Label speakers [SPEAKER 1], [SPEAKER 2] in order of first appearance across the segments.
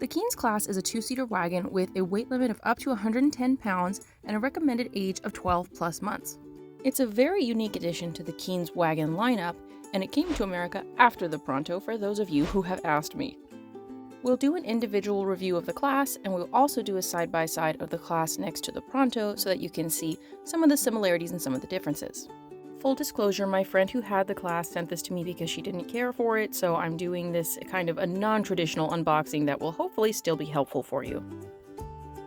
[SPEAKER 1] The Keenz class is a two-seater wagon with a weight limit of up to 110 pounds and a recommended age of 12 plus months. It's a very unique addition to the Keenz wagon lineup, and it came to America after the Pronto for those of you who have asked me. We'll do an individual review of the class, and we'll also do a side-by-side of the class next to the Pronto so that you can see some of the similarities and some of the differences. Full disclosure, my friend who had the class sent this to me because she didn't care for it, so I'm doing this kind of a non-traditional unboxing that will hopefully still be helpful for you.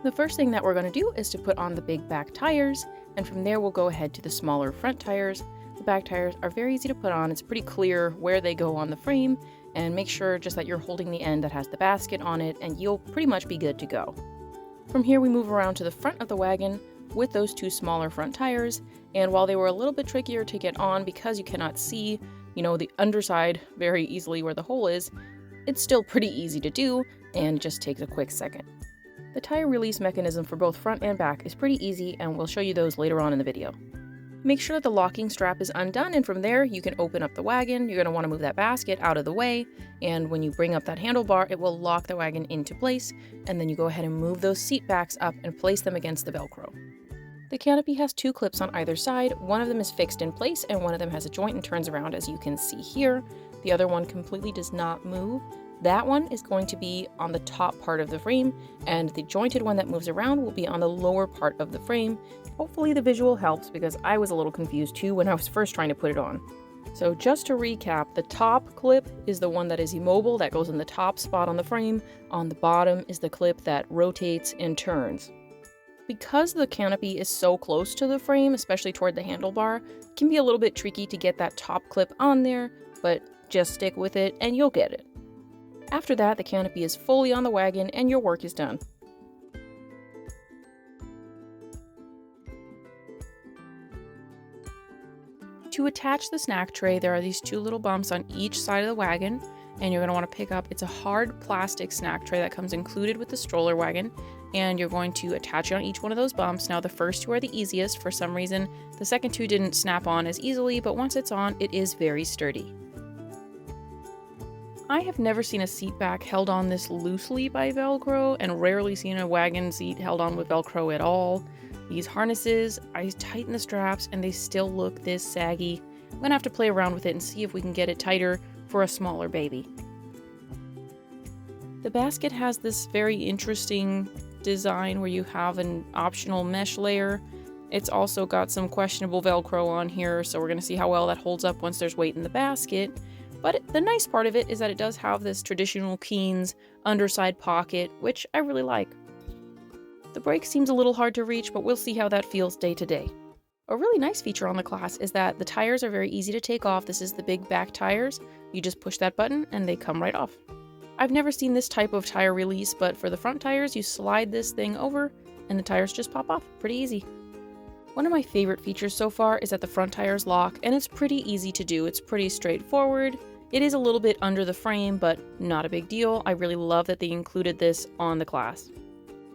[SPEAKER 1] The first thing that we're going to do is to put on the big back tires, and from there we'll go ahead to the smaller front tires. The back tires are very easy to put on. It's pretty clear where they go on the frame, and make sure just that you're holding the end that has the basket on it, and you'll pretty much be good to go. From here we move around to the front of the wagon with those two smaller front tires, and while they were a little bit trickier to get on because you cannot see, the underside very easily where the hole is, it's still pretty easy to do and just takes a quick second. The tire release mechanism for both front and back is pretty easy, and we'll show you those later on in the video. Make sure that the locking strap is undone, and from there you can open up the wagon. You're going to want to move that basket out of the way, and when you bring up that handlebar, it will lock the wagon into place, and then you go ahead and move those seat backs up and place them against the Velcro. The canopy has two clips on either side. One of them is fixed in place, and one of them has a joint and turns around, as you can see here. The other one completely does not move. That one is going to be on the top part of the frame, and the jointed one that moves around will be on the lower part of the frame. Hopefully the visual helps, because I was a little confused too when I was first trying to put it on. So just to recap, the top clip is the one that is immobile, that goes in the top spot on the frame. On the bottom is the clip that rotates and turns. Because the canopy is so close to the frame, especially toward the handlebar, it can be a little bit tricky to get that top clip on there, but just stick with it and you'll get it. After that, the canopy is fully on the wagon and your work is done. To attach the snack tray, there are these two little bumps on each side of the wagon, and you're going to want to pick up, it's a hard plastic snack tray that comes included with the stroller wagon, and you're going to attach it on each one of those bumps. Now the first two are the easiest. For some reason, the second two didn't snap on as easily, but once it's on, it is very sturdy. I have never seen a seat back held on this loosely by Velcro, and rarely seen a wagon seat held on with Velcro at all. These harnesses, I tighten the straps and they still look this saggy. I'm gonna have to play around with it and see if we can get it tighter for a smaller baby. The basket has this very interesting design where you have an optional mesh layer. It's also got some questionable Velcro on here, so we're gonna see how well that holds up once there's weight in the basket. But the nice part of it is that it does have this traditional Keenz underside pocket, which I really like. The brake seems a little hard to reach, but we'll see how that feels day to day. A really nice feature on the class is that the tires are very easy to take off. This is the big back tires. You just push that button and they come right off. I've never seen this type of tire release, but for the front tires, you slide this thing over and the tires just pop off. Pretty easy. One of my favorite features so far is that the front tires lock, and it's pretty easy to do. It's pretty straightforward. It is a little bit under the frame, but not a big deal. I really love that they included this on the class.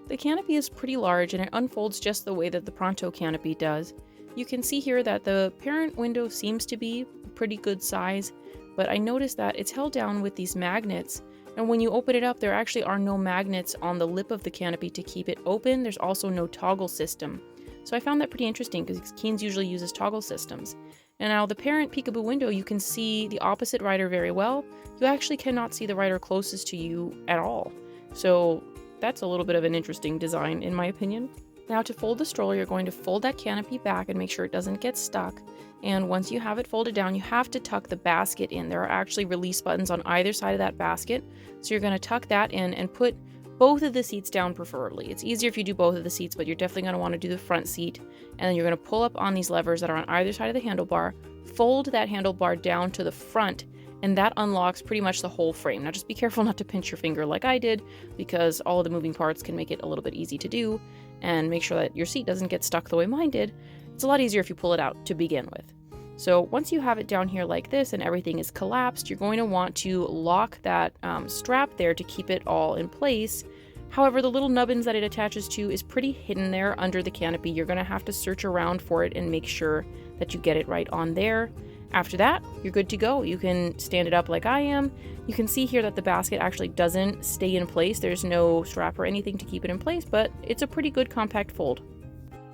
[SPEAKER 1] The canopy is pretty large and it unfolds just the way that the Pronto canopy does. You can see here that the parent window seems to be a pretty good size, but I noticed that it's held down with these magnets, and when you open it up, there actually are no magnets on the lip of the canopy to keep it open. There's also no toggle system. So I found that pretty interesting because Keenz usually uses toggle systems. And now the parent peekaboo window, you can see the opposite rider very well. You actually cannot see the rider closest to you at all. So that's a little bit of an interesting design in my opinion. Now to fold the stroller, you're going to fold that canopy back and make sure it doesn't get stuck. And once you have it folded down, you have to tuck the basket in. There are actually release buttons on either side of that basket. So you're going to tuck that in and put both of the seats down preferably. It's easier if you do both of the seats, but you're definitely going to want to do the front seat. And then you're going to pull up on these levers that are on either side of the handlebar, fold that handlebar down to the front, and that unlocks pretty much the whole frame. Now just be careful not to pinch your finger like I did, because all of the moving parts can make it a little bit easy to do, and make sure that your seat doesn't get stuck the way mine did. It's a lot easier if you pull it out to begin with. So once you have it down here like this and everything is collapsed, you're going to want to lock that strap there to keep it all in place. However, the little nubbins that it attaches to is pretty hidden there under the canopy. You're going to have to search around for it and make sure that you get it right on there. After that, you're good to go. You can stand it up like I am. You can see here that the basket actually doesn't stay in place. There's no strap or anything to keep it in place, but it's a pretty good compact fold.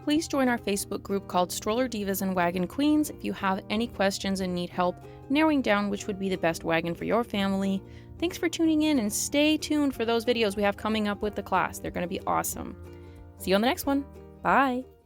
[SPEAKER 1] Please join our Facebook group called Stroller Divas and Wagon Queens if you have any questions and need help narrowing down which would be the best wagon for your family. Thanks for tuning in, and stay tuned for those videos we have coming up with the class. They're going to be awesome. See you on the next one. Bye!